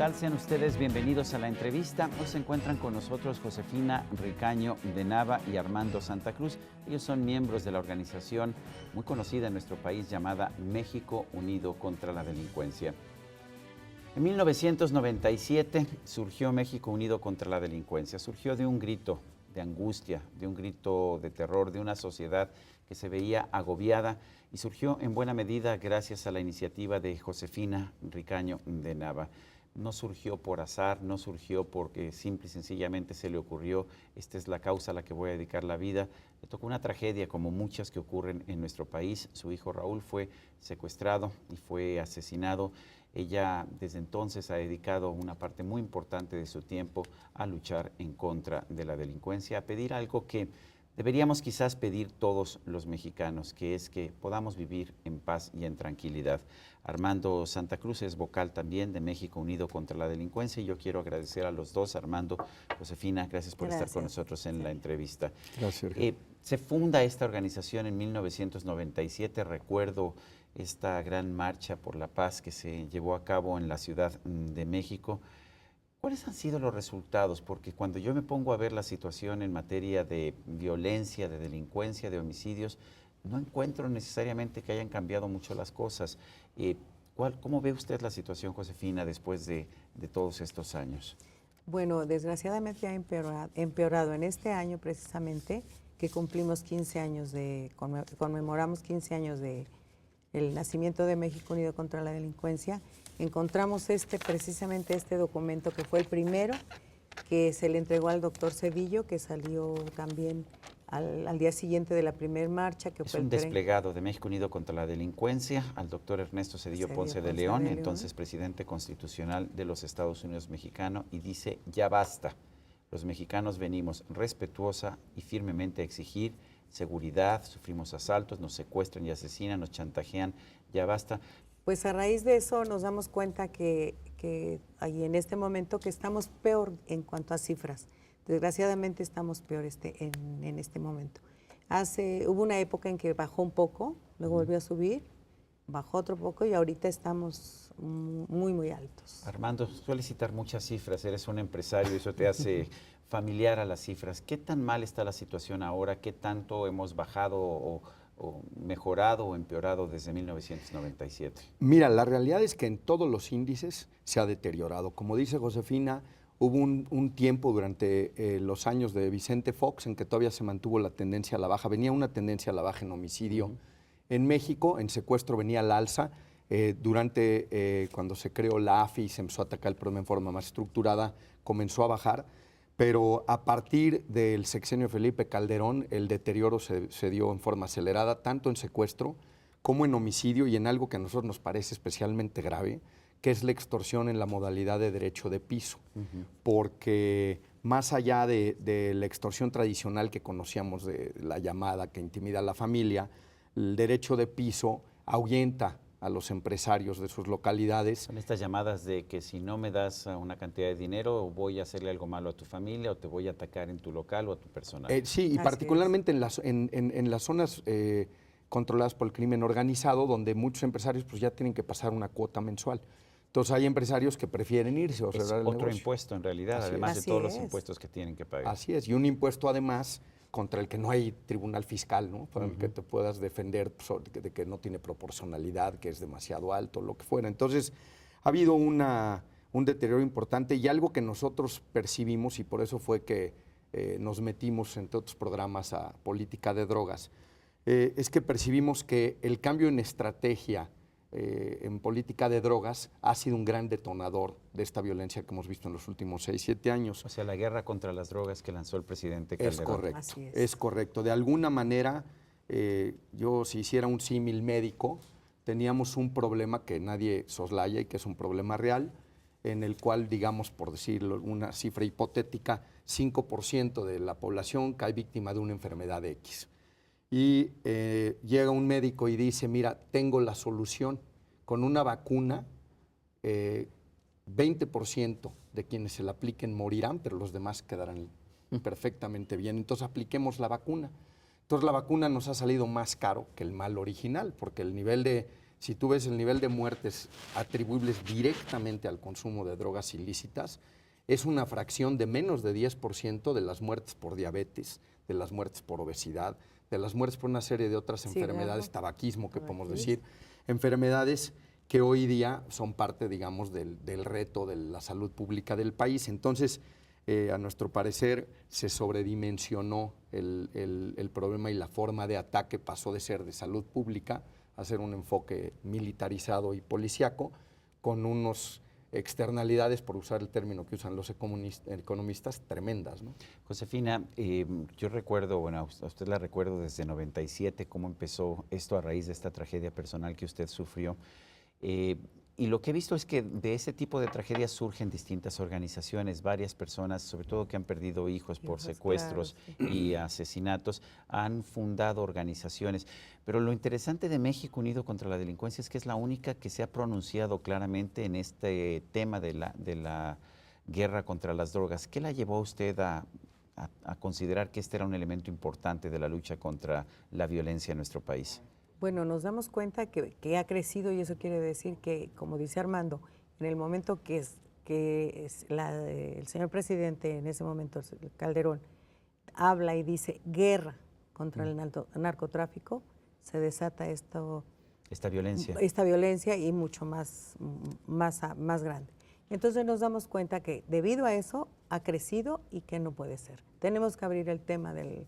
tal? Sean ustedes bienvenidos a la entrevista. Hoy se encuentran con nosotros Josefina Ricaño de Nava y Armando Santa Cruz. Ellos son miembros de la organización muy conocida en nuestro país llamada México Unido contra la Delincuencia. En 1997 surgió México Unido contra la Delincuencia. Surgió de un grito de angustia, de un grito de terror, de una sociedad que se veía agobiada, y surgió en buena medida gracias a la iniciativa de Josefina Ricaño de Nava. No surgió por azar, no surgió porque simple y sencillamente se le ocurrió, esta es la causa a la que voy a dedicar la vida. Le tocó una tragedia como muchas que ocurren en nuestro país. Su hijo Raúl fue secuestrado y fue asesinado. Ella desde entonces ha dedicado una parte muy importante de su tiempo a luchar en contra de la delincuencia, a pedir algo que deberíamos quizás pedir todos los mexicanos, que es que podamos vivir en paz y en tranquilidad. Armando Santa Cruz es vocal también de México Unido contra la Delincuencia, y yo quiero agradecer a los dos, Armando, Josefina, gracias por estar con nosotros en la entrevista. Gracias. Se funda esta organización en 1997, recuerdo esta gran marcha por la paz que se llevó a cabo en la Ciudad de México. ¿Cuáles han sido los resultados? Porque cuando yo me pongo a ver la situación en materia de violencia, de delincuencia, de homicidios, no encuentro necesariamente que hayan cambiado mucho las cosas. ¿Cómo ve usted la situación, Josefina, después de todos estos años? Bueno, desgraciadamente ha empeorado en este año precisamente, que cumplimos 15 años conmemoramos 15 años de el nacimiento de México Unido contra la Delincuencia. Encontramos precisamente este documento, que fue el primero que se le entregó al doctor Cedillo, que salió también al día siguiente de la primera marcha. Que es fue un desplegado de México Unido contra la Delincuencia al doctor Ernesto Cedillo Ponce de León, entonces presidente constitucional de los Estados Unidos mexicanos, y dice: ya basta. Los mexicanos venimos respetuosa y firmemente a exigir seguridad, sufrimos asaltos, nos secuestran y asesinan, nos chantajean, ya basta. Pues a raíz de eso nos damos cuenta que ahí en este momento que estamos peor en cuanto a cifras. Desgraciadamente estamos peor en este momento. Hubo una época en que bajó un poco, luego volvió a subir, bajó otro poco y ahorita estamos muy, muy altos. Armando, sueles citar muchas cifras, eres un empresario, eso te hace familiar a las cifras. ¿Qué tan mal está la situación ahora? ¿Qué tanto hemos bajado o mejorado o empeorado desde 1997? Mira, la realidad es que en todos los índices se ha deteriorado. Como dice Josefina, hubo un tiempo durante los años de Vicente Fox en que todavía se mantuvo la tendencia a la baja. Venía una tendencia a la baja en homicidio. En México, en secuestro venía al alza. Cuando se creó la AFI y se empezó a atacar el problema en forma más estructurada, comenzó a bajar. Pero a partir del sexenio de Felipe Calderón, el deterioro se dio en forma acelerada, tanto en secuestro como en homicidio, y en algo que a nosotros nos parece especialmente grave, que es la extorsión en la modalidad de derecho de piso. Porque más allá de la extorsión tradicional que conocíamos, de la llamada que intimida a la familia, el derecho de piso ahuyenta a los empresarios de sus localidades. Son estas llamadas de que si no me das una cantidad de dinero, voy a hacerle algo malo a tu familia, o te voy a atacar en tu local o a tu personal. Sí, y particularmente en las zonas controladas por el crimen organizado, donde muchos empresarios pues ya tienen que pasar una cuota mensual. Entonces hay empresarios que prefieren irse o cerrar el negocio. Otro impuesto en realidad, además de todos los impuestos que tienen que pagar. Así es, y un impuesto además contra el que no hay tribunal fiscal, ¿no? Para el que te puedas defender de que no tiene proporcionalidad, que es demasiado alto, lo que fuera. Entonces, ha habido un deterioro importante, y algo que nosotros percibimos, y por eso fue que nos metimos, entre otros programas, a política de drogas, es que percibimos que el cambio en estrategia en política de drogas ha sido un gran detonador de esta violencia que hemos visto en los últimos 6, 7 años. O sea, la guerra contra las drogas que lanzó el presidente Calderón. Es correcto, Así es correcto. De alguna manera, yo, si hiciera un símil médico, teníamos un problema que nadie soslaya y que es un problema real, en el cual, digamos, por decirlo, una cifra hipotética, 5% de la población cae víctima de una enfermedad X. Y llega un médico y dice: mira, tengo la solución. Con una vacuna, 20% de quienes se la apliquen morirán, pero los demás quedarán perfectamente bien. Entonces apliquemos la vacuna. Entonces la vacuna nos ha salido más caro que el mal original, porque el nivel de si tú ves el nivel de muertes atribuibles directamente al consumo de drogas ilícitas, es una fracción de menos de 10% de las muertes por diabetes, de las muertes por obesidad, de las muertes por una serie de otras enfermedades, tabaquismo que podemos decir, enfermedades que hoy día son parte, digamos, del reto de la salud pública del país. Entonces, a nuestro parecer, se sobredimensionó el problema y la forma de ataque pasó de ser de salud pública a ser un enfoque militarizado y policíaco, con unos externalidades, por usar el término que usan los economistas, tremendas, ¿no? Josefina, yo recuerdo, bueno, a usted la recuerdo desde 97, cómo empezó esto a raíz de esta tragedia personal que usted sufrió. Y lo que he visto es que de ese tipo de tragedias surgen distintas organizaciones, varias personas, sobre todo que han perdido hijos por secuestros y asesinatos, han fundado organizaciones. Pero lo interesante de México Unido contra la Delincuencia es que es la única que se ha pronunciado claramente en este tema de la guerra contra las drogas. ¿Qué la llevó a usted a considerar que este era un elemento importante de la lucha contra la violencia en nuestro país? Bueno, nos damos cuenta que ha crecido y eso quiere decir que, como dice Armando, en el momento que el señor presidente, en ese momento Calderón, habla y dice guerra contra el narcotráfico, se desata esta violencia y mucho más grande. Entonces nos damos cuenta que debido a eso ha crecido y que no puede ser. Tenemos que abrir el tema de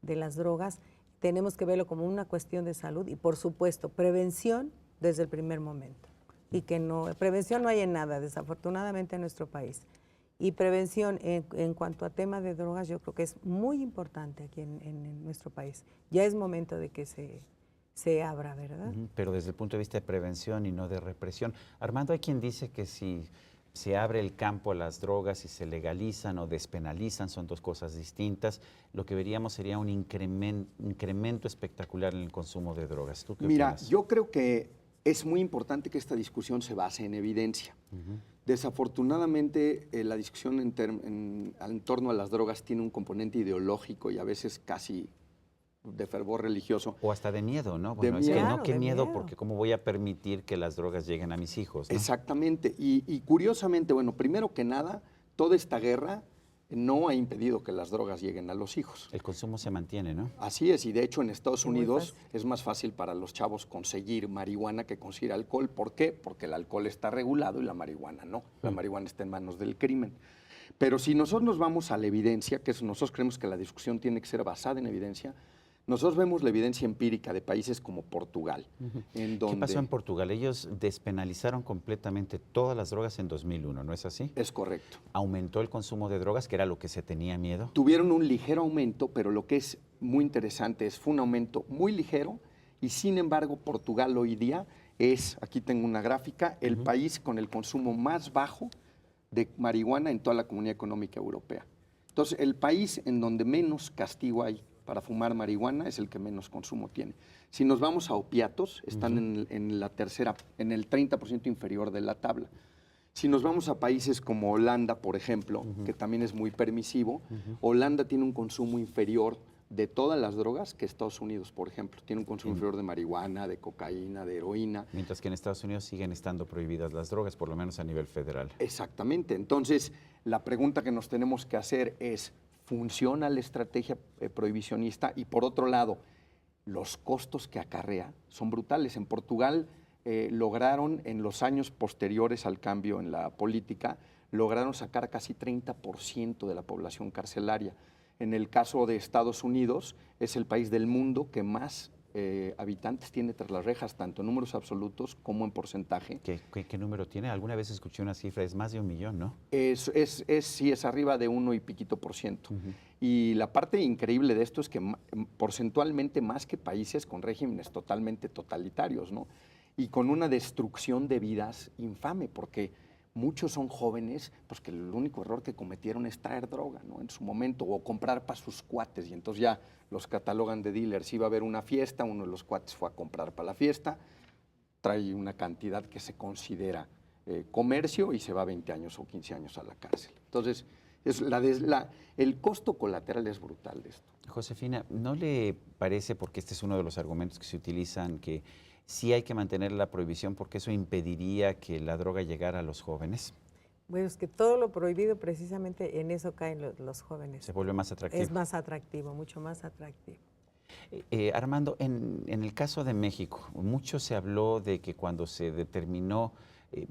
las drogas. Tenemos que verlo como una cuestión de salud y, por supuesto, prevención desde el primer momento. Y que prevención no hay en nada, desafortunadamente, en nuestro país. Y prevención en cuanto a tema de drogas, yo creo que es muy importante aquí en nuestro país. Ya es momento de que se abra, ¿verdad? Pero desde el punto de vista de prevención y no de represión. Armando, hay quien dice que si se abre el campo a las drogas y se legalizan o despenalizan, son dos cosas distintas, lo que veríamos sería un incremento espectacular en el consumo de drogas. ¿Tú qué opinas? Yo creo que es muy importante que esta discusión se base en evidencia. Desafortunadamente, la discusión en torno a las drogas tiene un componente ideológico y a veces casi de fervor religioso. O hasta de miedo, ¿no? Bueno, es que no, qué miedo, porque ¿cómo voy a permitir que las drogas lleguen a mis hijos, ¿no? Exactamente. Y curiosamente, bueno, primero que nada, toda esta guerra no ha impedido que las drogas lleguen a los hijos. El consumo se mantiene, ¿no? Así es, y de hecho en Estados Unidos es más fácil para los chavos conseguir marihuana que conseguir alcohol. ¿Por qué? Porque el alcohol está regulado y la marihuana no. La marihuana está en manos del crimen. Pero si nosotros nos vamos a la evidencia, que nosotros creemos que la discusión tiene que ser basada en evidencia, nosotros vemos la evidencia empírica de países como Portugal. ¿Qué pasó en Portugal? Ellos despenalizaron completamente todas las drogas en 2001, ¿no es así? Es correcto. ¿Aumentó el consumo de drogas, que era lo que se tenía miedo? Tuvieron un ligero aumento, pero lo que es muy interesante fue un aumento muy ligero y sin embargo Portugal hoy día es, aquí tengo una gráfica, el país con el consumo más bajo de marihuana en toda la Comunidad Económica Europea. Entonces, el país en donde menos castigo hay para fumar marihuana es el que menos consumo tiene. Si nos vamos a opiatos, están en el 30% inferior de la tabla. Si nos vamos a países como Holanda, por ejemplo, que también es muy permisivo, Holanda tiene un consumo inferior de todas las drogas que Estados Unidos, por ejemplo. Tiene un consumo inferior de marihuana, de cocaína, de heroína. Mientras que en Estados Unidos siguen estando prohibidas las drogas, por lo menos a nivel federal. Exactamente. Entonces, la pregunta que nos tenemos que hacer es, ¿funciona la estrategia prohibicionista? Y por otro lado, los costos que acarrea son brutales. En Portugal lograron, en los años posteriores al cambio en la política, lograron sacar casi 30% de la población carcelaria. En el caso de Estados Unidos, es el país del mundo que más habitantes tiene tras las rejas, tanto en números absolutos como en porcentaje. ¿Qué número tiene? Alguna vez escuché una cifra, es más de 1 millón, ¿no? Sí, es arriba de 1 y piquito %. Y la parte increíble de esto es que porcentualmente más que países con regímenes totalmente totalitarios, ¿no? Y con una destrucción de vidas infame, porque muchos son jóvenes, pues que el único error que cometieron es traer droga, ¿no? En su momento, o comprar para sus cuates, y entonces ya los catalogan de dealers. Iba a haber una fiesta, uno de los cuates fue a comprar para la fiesta, trae una cantidad que se considera comercio y se va 20 años o 15 años a la cárcel. Entonces, el costo colateral es brutal de esto. Josefina, ¿no le parece, porque este es uno de los argumentos que se utilizan, que sí hay que mantener la prohibición porque eso impediría que la droga llegara a los jóvenes. Bueno, es que todo lo prohibido precisamente en eso caen los jóvenes. Se vuelve más atractivo. Es más atractivo, mucho más atractivo. Armando, en el caso de México, mucho se habló de que cuando se determinó,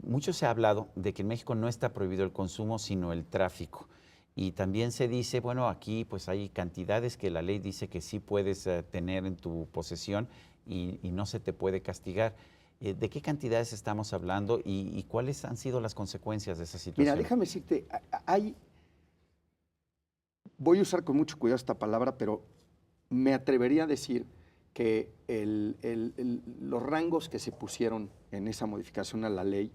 mucho se ha hablado de que en México no está prohibido el consumo, sino el tráfico. Y también se dice, bueno, aquí pues hay cantidades que la ley dice que sí puedes tener en tu posesión y no se te puede castigar. ¿De qué cantidades estamos hablando y cuáles han sido las consecuencias de esa situación? Mira, déjame decirte, voy a usar con mucho cuidado esta palabra, pero me atrevería a decir que los rangos que se pusieron en esa modificación a la ley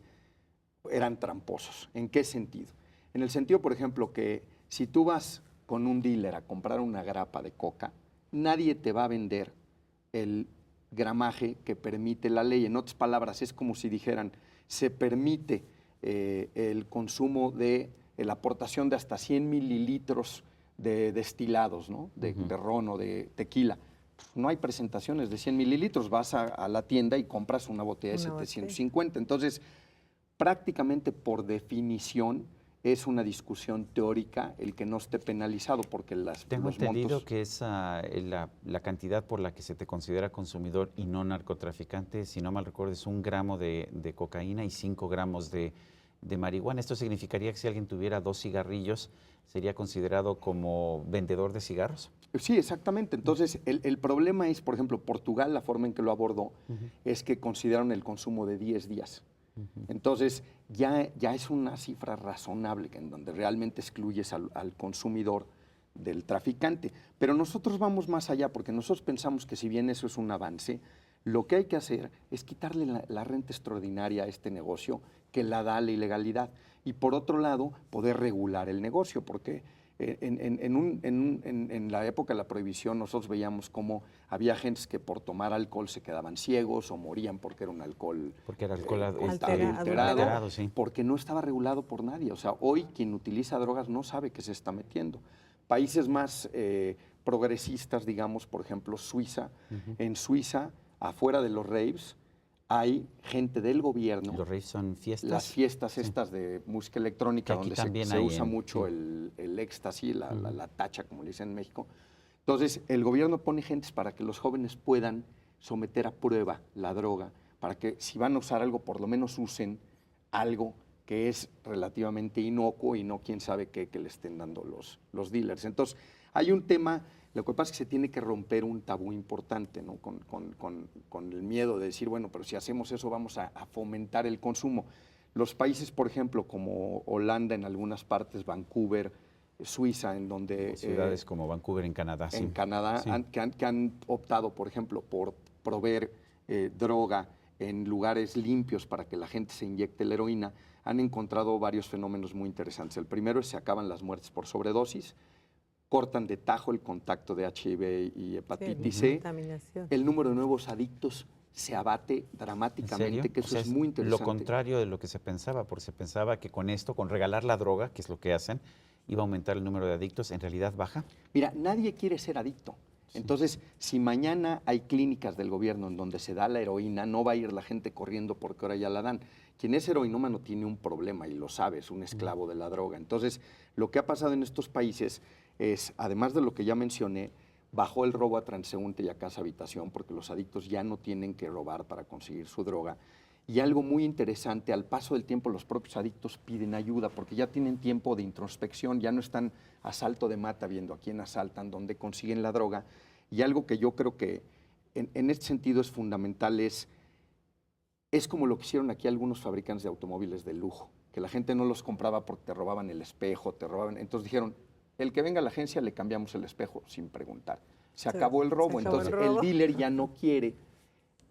eran tramposos. ¿En qué sentido? En el sentido, por ejemplo, que si tú vas con un dealer a comprar una grapa de coca, nadie te va a vender el gramaje que permite la ley. En otras palabras, es como si dijeran, se permite el consumo de la aportación de hasta 100 mililitros de destilados, ¿no? De ron o de tequila. No hay presentaciones de 100 mililitros. Vas a la tienda y compras una botella de 750. Entonces, prácticamente por definición, es una discusión teórica el que no esté penalizado, porque Tengo los entendido montos... que es la cantidad por la que se te considera consumidor y no narcotraficante, si no mal recuerdo, es 1 gramo de cocaína y 5 gramos de marihuana. Esto significaría que si alguien tuviera 2 cigarrillos, ¿sería considerado como vendedor de cigarros? Sí, exactamente. Entonces, el problema es, por ejemplo, Portugal, la forma en que lo abordó, es que consideraron el consumo de 10 días. Entonces, ya es una cifra razonable en donde realmente excluyes al consumidor del traficante. Pero nosotros vamos más allá, porque nosotros pensamos que si bien eso es un avance, lo que hay que hacer es quitarle la renta extraordinaria a este negocio que la da la ilegalidad. Y por otro lado, poder regular el negocio, porque en la época de la prohibición nosotros veíamos cómo había gentes que por tomar alcohol se quedaban ciegos o morían porque era un alcohol, adulterado, sí. Porque no estaba regulado por nadie. O sea, hoy quien utiliza drogas no sabe qué se está metiendo. Países más progresistas, digamos, por ejemplo, Suiza. En Suiza, afuera de los raves, hay gente del gobierno. Los raves son fiestas. Las fiestas estas de música electrónica, donde se usa mucho el éxtasis, la tacha, como le dicen en México. Entonces, el gobierno pone gentes para que los jóvenes puedan someter a prueba la droga, para que si van a usar algo, por lo menos usen algo que es relativamente inocuo y no quién sabe qué que le estén dando los dealers. Entonces, hay un tema. Lo que pasa es que se tiene que romper un tabú importante, ¿no? Con el miedo de decir, bueno, pero si hacemos eso vamos a fomentar el consumo. Los países, por ejemplo, como Holanda en algunas partes, Vancouver, Suiza, en donde... Ciudades como Vancouver en Canadá. En Canadá, sí. que han optado, por ejemplo, por proveer droga en lugares limpios para que la gente se inyecte la heroína, han encontrado varios fenómenos muy interesantes. El primero es que se acaban las muertes por sobredosis, cortan de tajo el contacto de HIV y hepatitis C. El número de nuevos adictos se abate dramáticamente, que eso es muy interesante. Lo contrario de lo que se pensaba, porque se pensaba que con esto, con regalar la droga, que es lo que hacen, iba a aumentar el número de adictos, en realidad baja. Mira, nadie quiere ser adicto. Sí. Entonces, si mañana hay clínicas del gobierno en donde se da la heroína, no va a ir la gente corriendo porque ahora ya la dan. Quien es heroinómano tiene un problema y lo sabe, es un esclavo de la droga. Entonces, lo que ha pasado en estos países es, además de lo que ya mencioné, bajó el robo a transeúnte y a casa habitación, porque los adictos ya no tienen que robar para conseguir su droga. Y algo muy interesante, al paso del tiempo los propios adictos piden ayuda, porque ya tienen tiempo de introspección, ya no están a salto de mata viendo a quién asaltan, dónde consiguen la droga. Y algo que yo creo que en este sentido es fundamental es como lo que hicieron aquí algunos fabricantes de automóviles de lujo, que la gente no los compraba porque te robaban el espejo, entonces dijeron, el que venga a la agencia le cambiamos el espejo sin preguntar. Se acabó el robo, entonces el dealer ya no quiere,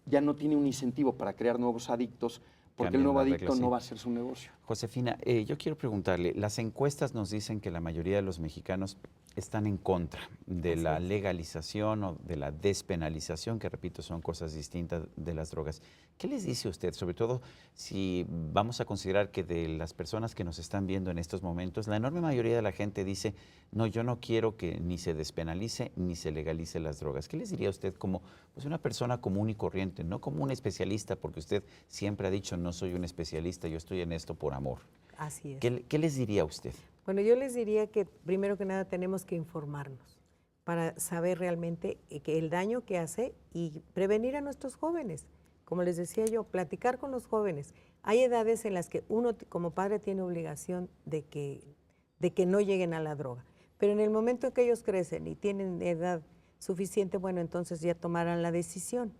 ya no tiene un incentivo para crear nuevos adictos, porque el nuevo adicto no va a hacer su negocio. Josefina, yo quiero preguntarle, las encuestas nos dicen que la mayoría de los mexicanos están en contra de Así la es. legalización o de la despenalización, que repito, son cosas distintas de las drogas. ¿Qué les dice usted, sobre todo si vamos a considerar que de las personas que nos están viendo en estos momentos, la enorme mayoría de la gente dice, no, yo no quiero que ni se despenalice ni se legalice las drogas? ¿Qué les diría usted como pues, una persona común y corriente, no como un especialista, porque usted siempre ha dicho, no soy un especialista, yo estoy en esto por amor? Así es. ¿Qué les diría usted? Bueno, yo les diría que primero que nada tenemos que informarnos para saber realmente que el daño que hace y prevenir a nuestros jóvenes. Como les decía yo, platicar con los jóvenes. Hay edades en las que uno como padre tiene obligación de que no lleguen a la droga. Pero en el momento en que ellos crecen y tienen edad suficiente, bueno, entonces ya tomarán la decisión.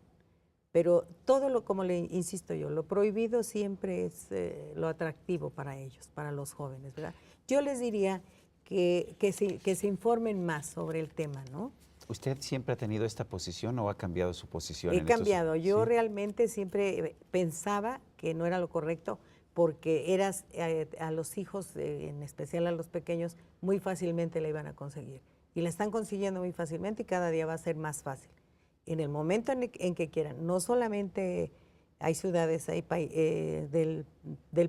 Pero todo lo, como le insisto yo, lo prohibido siempre es lo atractivo para ellos, para los jóvenes, ¿verdad? Yo les diría que se informen más sobre el tema, ¿no? ¿Usted siempre ha tenido esta posición o ha cambiado su posición? He en estos- cambiado. Yo Sí. realmente siempre pensaba que no era lo correcto porque a los hijos, en especial a los pequeños, muy fácilmente la iban a conseguir. Y la están consiguiendo muy fácilmente y cada día va a ser más fácil. En el momento en que quieran, no solamente hay ciudades del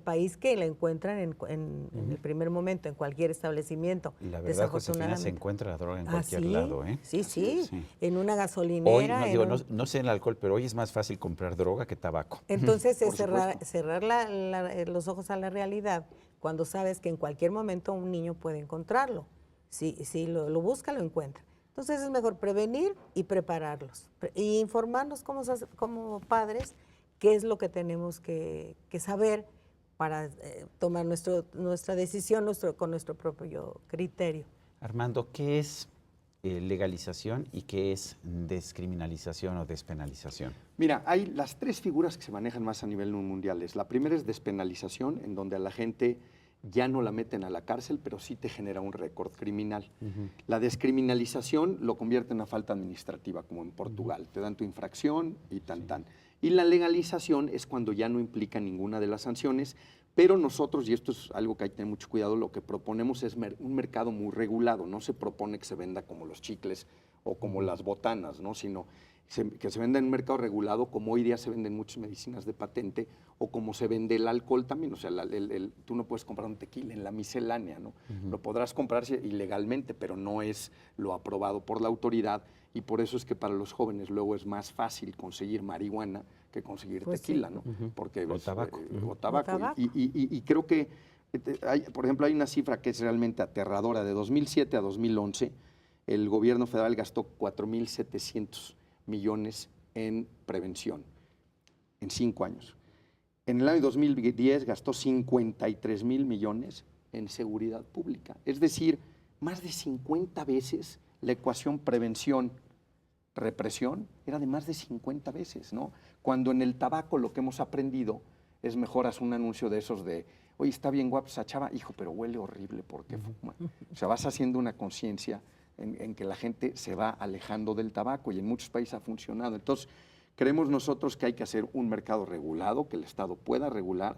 país que la encuentran en el primer momento, en cualquier establecimiento. Y la verdad, Josefina, se encuentra la droga en cualquier lado, ¿eh? Sí, sí, Sí. en una Hoy, gasolinera. no sé en el alcohol, pero hoy es más fácil comprar droga que tabaco. Entonces, es Por cerrar los ojos a la realidad cuando sabes que en cualquier momento un niño puede encontrarlo. Si lo busca, lo encuentra. Entonces, es mejor prevenir y prepararlos. Y informarnos como padres qué es lo que tenemos que saber para tomar nuestra decisión con nuestro propio criterio. Armando, ¿qué es legalización y qué es descriminalización o despenalización? Mira, hay las tres figuras que se manejan más a nivel mundial. La primera es despenalización, en donde a la gente ya no la meten a la cárcel, pero sí te genera un récord criminal. La descriminalización lo convierte en una falta administrativa, como en Portugal. Te dan tu infracción y tan. Y la legalización es cuando ya no implica ninguna de las sanciones, pero nosotros, y esto es algo que hay que tener mucho cuidado, lo que proponemos es un mercado muy regulado. No se propone que se venda como los chicles o como las botanas, ¿no? Sino que se venda en un mercado regulado, como hoy día se venden muchas medicinas de patente, o como se vende el alcohol también. O sea, tú no puedes comprar un tequila en la miscelánea, ¿no? Lo podrás comprar ilegalmente, pero no es lo aprobado por la autoridad, y por eso es que para los jóvenes luego es más fácil conseguir marihuana que conseguir tequila, ¿no? Porque, O tabaco. o tabaco. O tabaco. Y creo que, por ejemplo, hay una cifra que es realmente aterradora. De 2007 a 2011, el gobierno federal gastó 4.700 millones en prevención en 5 años. En el año 2010 gastó 53.000 millones en seguridad pública. Es decir, más de 50 veces la ecuación prevención-represión era de más de 50 veces, ¿no? Cuando en el tabaco lo que hemos aprendido es mejor hacer un anuncio de esos de, oye, está bien guapa esa chava, hijo, pero huele horrible porque fuma. O sea, vas haciendo una conciencia en que la gente se va alejando del tabaco, y en muchos países ha funcionado. Entonces, creemos nosotros que hay que hacer un mercado regulado, que el Estado pueda regular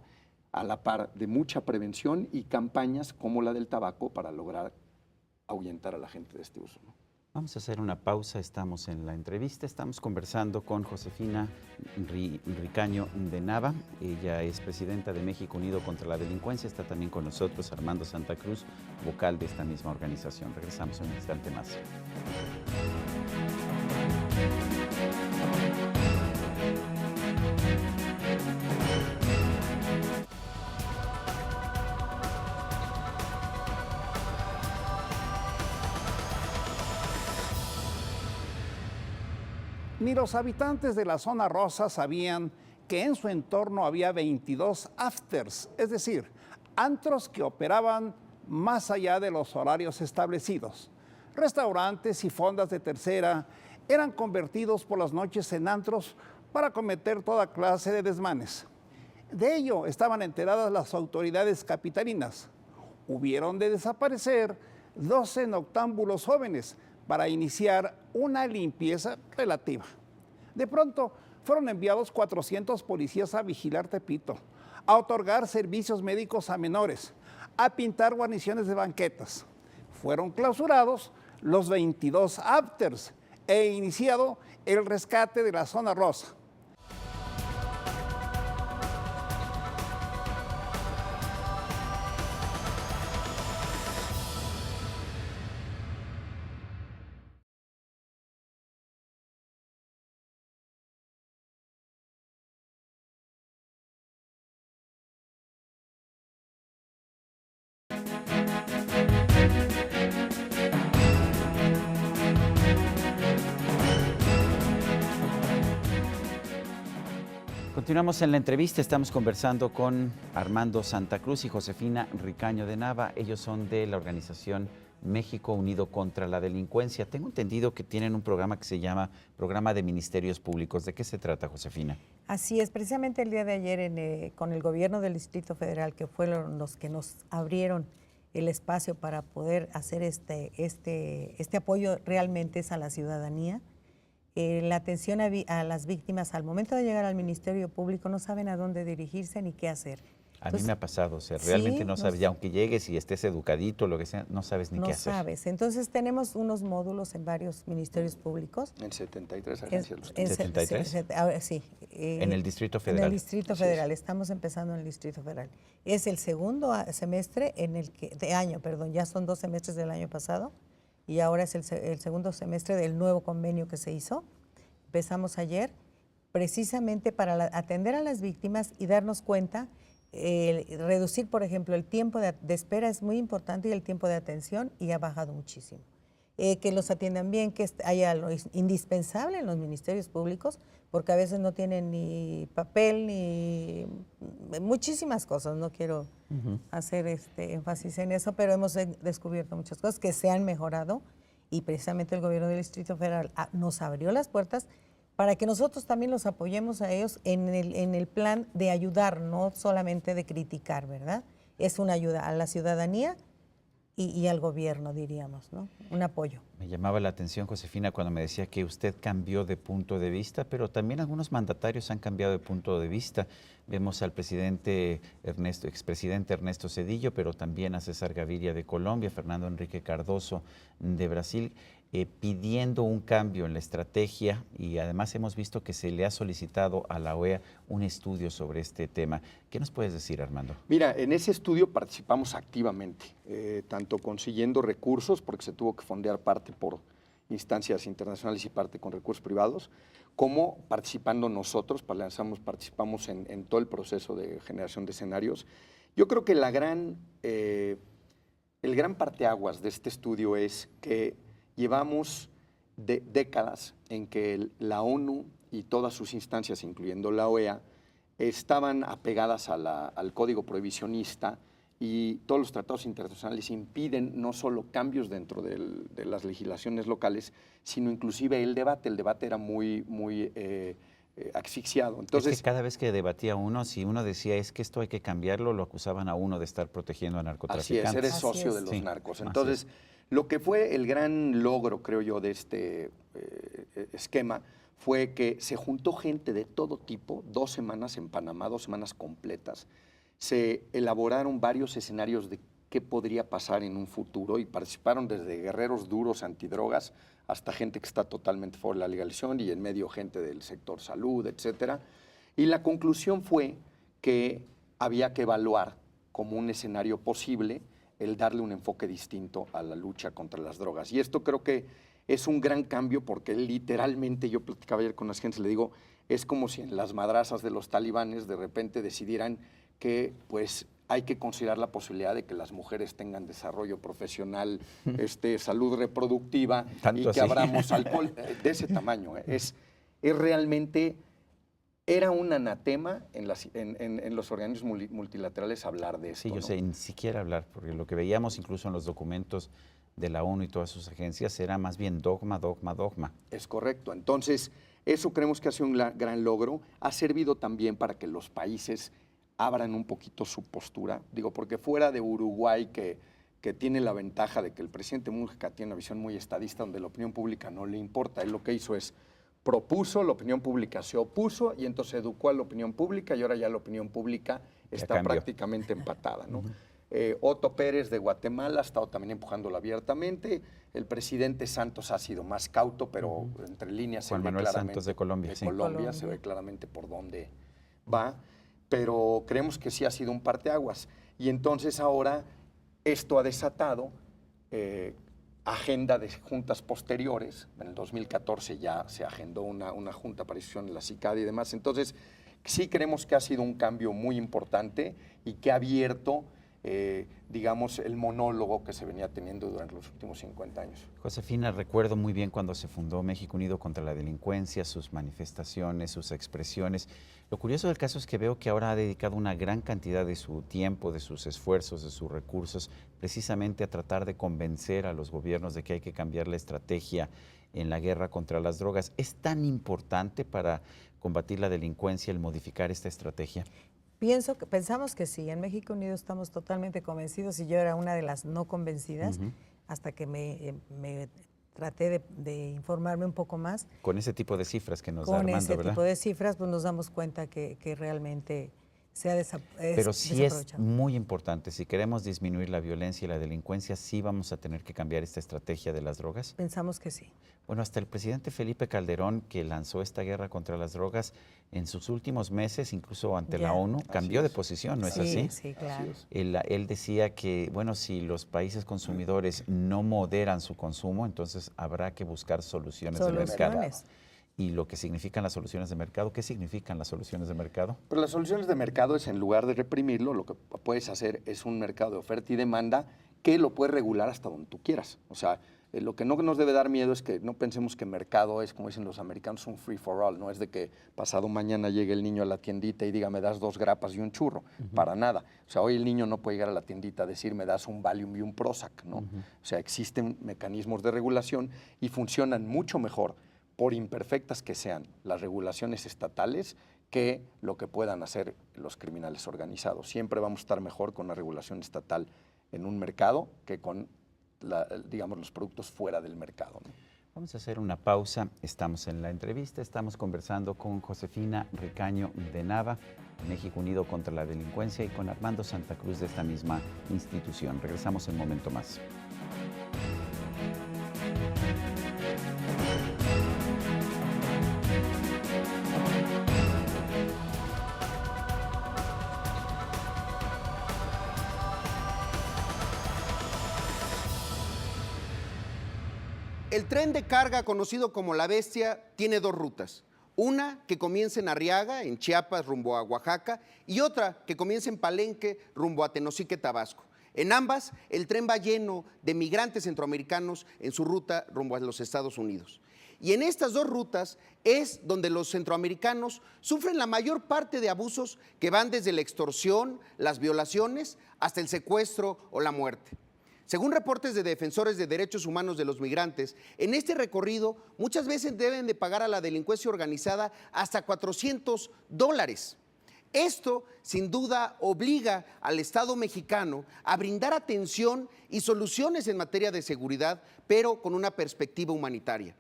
a la par de mucha prevención y campañas como la del tabaco para lograr ahuyentar a la gente de este uso, ¿no? Vamos a hacer una pausa, estamos en la entrevista, estamos conversando con Josefina Ricaño de Nava. Ella es presidenta de México Unido contra la Delincuencia. Está también con nosotros Armando Santa Cruz, vocal de esta misma organización. Regresamos en un instante más. Ni los habitantes de la zona rosa sabían que en su entorno había 22 afters, es decir, antros que operaban más allá de los horarios establecidos. Restaurantes y fondas de tercera eran convertidos por las noches en antros para cometer toda clase de desmanes. De ello estaban enteradas las autoridades capitalinas. Hubieron de desaparecer 12 noctámbulos jóvenes para iniciar una limpieza relativa. De pronto, fueron enviados 400 policías a vigilar Tepito, a otorgar servicios médicos a menores, a pintar guarniciones de banquetas. fueron clausurados los 22 afters e iniciado el rescate de la zona rosa. Continuamos en la entrevista, estamos conversando con Armando Santa Cruz y Josefina Ricaño de Nava. Ellos son de la organización México Unido contra la Delincuencia. Tengo entendido que tienen un programa que se llama Programa de Ministerios Públicos. ¿De qué se trata, Josefina? Así es, precisamente el día de ayer con el gobierno del Distrito Federal, que fueron los que nos abrieron el espacio para poder hacer este apoyo realmente es a la ciudadanía. La atención a las víctimas al momento de llegar al Ministerio Público no saben a dónde dirigirse ni qué hacer. Entonces, a mí me ha pasado, o sea, realmente no sabes, y aunque llegues y estés educadito, lo que sea, no sabes ni qué hacer. No sabes. Entonces tenemos unos módulos en varios ministerios públicos. En 73 agencias. ¿En 73? Sí. En el Distrito Federal. En el Distrito Federal, estamos empezando en el Distrito Federal. Es el segundo semestre ya son 2 semestres del año pasado y ahora es el segundo semestre del nuevo convenio que se hizo. Empezamos ayer precisamente para atender a las víctimas y darnos cuenta. Reducir, por ejemplo, el tiempo de espera es muy importante y el tiempo de atención y ha bajado muchísimo. Que los atiendan bien, que haya lo indispensable en los ministerios públicos, porque a veces no tienen ni papel ni muchísimas cosas. No quiero hacer énfasis en eso, pero hemos descubierto muchas cosas que se han mejorado y precisamente el gobierno del Distrito Federal nos abrió las puertas para que nosotros también los apoyemos a ellos en el plan de ayudar, no solamente de criticar, ¿verdad? Es una ayuda a la ciudadanía y al gobierno, diríamos, ¿no? Un apoyo. Me llamaba la atención, Josefina, cuando me decía que usted cambió de punto de vista, pero también algunos mandatarios han cambiado de punto de vista. Vemos al expresidente Ernesto Zedillo, pero también a César Gaviria de Colombia, Fernando Henrique Cardoso de Brasil, pidiendo un cambio en la estrategia, y además hemos visto que se le ha solicitado a la OEA un estudio sobre este tema. ¿Qué nos puedes decir, Armando? Mira, en ese estudio participamos activamente, tanto consiguiendo recursos, porque se tuvo que fondear parte por instancias internacionales y parte con recursos privados, como participando nosotros, participamos en todo el proceso de generación de escenarios. Yo creo que el gran parteaguas de este estudio es que llevamos décadas en que la ONU y todas sus instancias, incluyendo la OEA, estaban apegadas al código prohibicionista y todos los tratados internacionales impiden no solo cambios dentro de las legislaciones locales, sino inclusive el debate. El debate era muy asfixiado. Entonces, es que cada vez que debatía uno, si uno decía es que esto hay que cambiarlo, lo acusaban a uno de estar protegiendo a narcotraficantes. Así es, eres socio de los narcos. Entonces, lo que fue el gran logro, creo yo, de este esquema fue que se juntó gente de todo tipo, 2 semanas en Panamá, 2 semanas completas. Se elaboraron varios escenarios de qué podría pasar en un futuro y participaron desde guerreros duros antidrogas hasta gente que está totalmente fuera de la legalización y en medio gente del sector salud, etcétera. Y la conclusión fue que había que evaluar como un escenario posible el darle un enfoque distinto a la lucha contra las drogas. Y esto creo que es un gran cambio porque literalmente, yo platicaba ayer con las gentes, le digo, es como si en las madrazas de los talibanes de repente decidieran que pues hay que considerar la posibilidad de que las mujeres tengan desarrollo profesional, salud reproductiva y que abramos alcohol de ese tamaño. Es realmente, era un anatema en los organismos multilaterales hablar de esto. Sí, yo sé, ni siquiera hablar, porque lo que veíamos incluso en los documentos de la ONU y todas sus agencias era más bien dogma, dogma, dogma. Es correcto. Entonces, eso creemos que ha sido un gran logro. Ha servido también para que los países abran un poquito su postura. Digo, porque fuera de Uruguay, que tiene la ventaja de que el presidente Mujica tiene una visión muy estadista, donde la opinión pública no le importa. Él lo que hizo es propuso, la opinión pública se opuso y entonces educó a la opinión pública y ahora ya la opinión pública está prácticamente empatada, ¿no? Otto Pérez de Guatemala ha estado también empujándola abiertamente. El presidente Santos ha sido más cauto, pero entre líneas Juan Manuel Santos de Colombia. De Colombia se ve claramente por dónde va, pero creemos que sí ha sido un parteaguas. Y entonces ahora esto ha desatado agenda de juntas posteriores. En el 2014 ya se agendó una junta para decisión en la CICAD y demás. Entonces sí creemos que ha sido un cambio muy importante y que ha abierto digamos, el monólogo que se venía teniendo durante los últimos 50 años. Josefina, recuerdo muy bien cuando se fundó México Unido contra la Delincuencia, sus manifestaciones, sus expresiones. Lo curioso del caso es que veo que ahora ha dedicado una gran cantidad de su tiempo, de sus esfuerzos, de sus recursos, precisamente a tratar de convencer a los gobiernos de que hay que cambiar la estrategia en la guerra contra las drogas. ¿Es tan importante para combatir la delincuencia el modificar esta estrategia? Pensamos que sí, en México Unido estamos totalmente convencidos y yo era una de las no convencidas hasta que me traté de informarme un poco más. Con ese tipo de cifras que nos da Armando, ¿verdad? Con ese tipo de cifras pues nos damos cuenta que realmente se ha desaprovechado. Pero sí es muy importante, si queremos disminuir la violencia y la delincuencia, ¿sí vamos a tener que cambiar esta estrategia de las drogas? Pensamos que sí. Bueno, hasta el presidente Felipe Calderón, que lanzó esta guerra contra las drogas, en sus últimos meses, incluso ante la ONU, cambió de posición, ¿no es así? Sí, claro. Él decía que, bueno, si los países consumidores no moderan su consumo, entonces habrá que buscar soluciones de mercado. Y lo que significan las soluciones de mercado, ¿qué significan las soluciones de mercado? Pero las soluciones de mercado es, en lugar de reprimirlo, lo que puedes hacer es un mercado de oferta y demanda que lo puedes regular hasta donde tú quieras. O sea, lo que no nos debe dar miedo es que no pensemos que mercado es, como dicen los americanos, un free for all. No es de que pasado mañana llegue el niño a la tiendita y diga, me das 2 grapas y un churro. Para nada. O sea, hoy el niño no puede llegar a la tiendita a decir, me das un Valium y un Prozac, ¿no? O sea, existen mecanismos de regulación y funcionan mucho mejor, por imperfectas que sean las regulaciones estatales, que lo que puedan hacer los criminales organizados. Siempre vamos a estar mejor con una regulación estatal en un mercado que con digamos, los productos fuera del mercado, ¿no? Vamos a hacer una pausa. Estamos en la entrevista, estamos conversando con Josefina Ricaño de Nava, México Unido contra la Delincuencia, y con Armando Santa Cruz de esta misma institución. Regresamos en un momento más. El tren de carga, conocido como La Bestia, tiene 2 rutas. Una que comienza en Arriaga, en Chiapas, rumbo a Oaxaca, y otra que comienza en Palenque, rumbo a Tenosique, Tabasco. En ambas, el tren va lleno de migrantes centroamericanos en su ruta rumbo a los Estados Unidos. Y en estas 2 rutas es donde los centroamericanos sufren la mayor parte de abusos que van desde la extorsión, las violaciones, hasta el secuestro o la muerte. Según reportes de defensores de derechos humanos de los migrantes, en este recorrido muchas veces deben de pagar a la delincuencia organizada hasta $400. Esto, sin duda, obliga al Estado mexicano a brindar atención y soluciones en materia de seguridad, pero con una perspectiva humanitaria.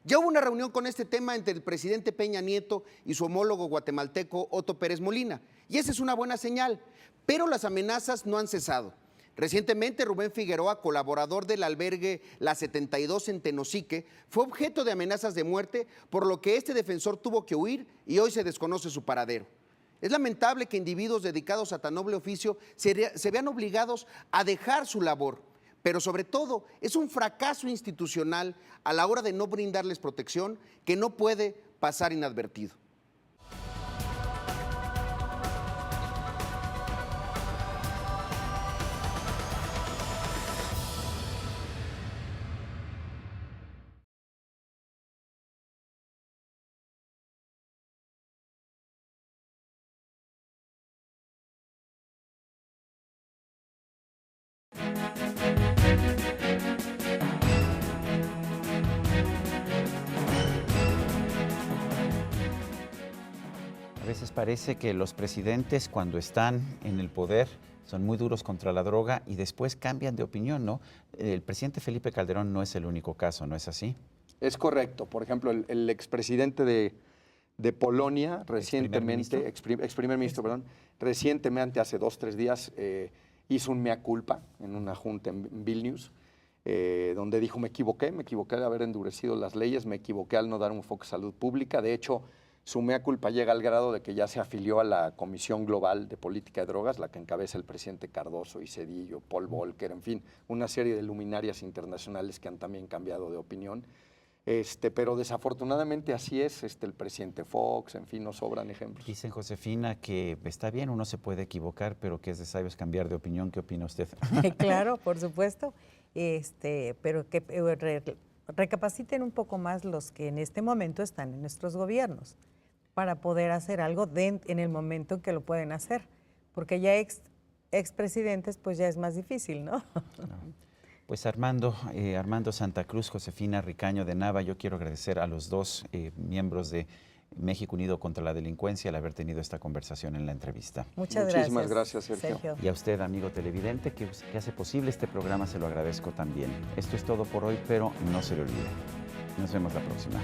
Ya hubo una reunión con este tema entre el presidente Peña Nieto y su homólogo guatemalteco Otto Pérez Molina, y esa es una buena señal, pero las amenazas no han cesado. Recientemente, Rubén Figueroa, colaborador del albergue La 72 en Tenosique, fue objeto de amenazas de muerte, por lo que este defensor tuvo que huir y hoy se desconoce su paradero. Es lamentable que individuos dedicados a tan noble oficio se vean obligados a dejar su labor, pero sobre todo es un fracaso institucional a la hora de no brindarles protección que no puede pasar inadvertido. A veces parece que los presidentes, cuando están en el poder, son muy duros contra la droga y después cambian de opinión, ¿no? El presidente Felipe Calderón no es el único caso, ¿no es así? Es correcto. Por ejemplo, el expresidente de Polonia, recientemente, ex primer ministro, perdón, recientemente, hace 2 o 3 días, hizo un mea culpa en una junta en Vilnius, donde dijo, me equivoqué de haber endurecido las leyes, me equivoqué al no dar un enfoque a salud pública. De hecho, su mea culpa llega al grado de que ya se afilió a la Comisión Global de Política de Drogas, la que encabeza el presidente Cardoso y Cedillo, Paul Volcker, en fin, una serie de luminarias internacionales que han también cambiado de opinión. Pero desafortunadamente así es, el presidente Fox, en fin, nos sobran ejemplos. Dicen, Josefina, que está bien, uno se puede equivocar, pero que es de sabios cambiar de opinión. ¿Qué opina usted? Claro, por supuesto, pero que recapaciten un poco más los que en este momento están en nuestros gobiernos para poder hacer algo en el momento en que lo pueden hacer, porque ya expresidentes pues ya es más difícil, ¿no? Pues Armando Santa Cruz, Josefina Ricaño de Nava, yo quiero agradecer a los dos miembros de México Unido contra la Delincuencia el haber tenido esta conversación en la entrevista. Muchísimas gracias, Sergio. Y a usted, amigo televidente, que hace posible este programa, se lo agradezco también. Esto es todo por hoy, pero no se le olvide. Nos vemos la próxima.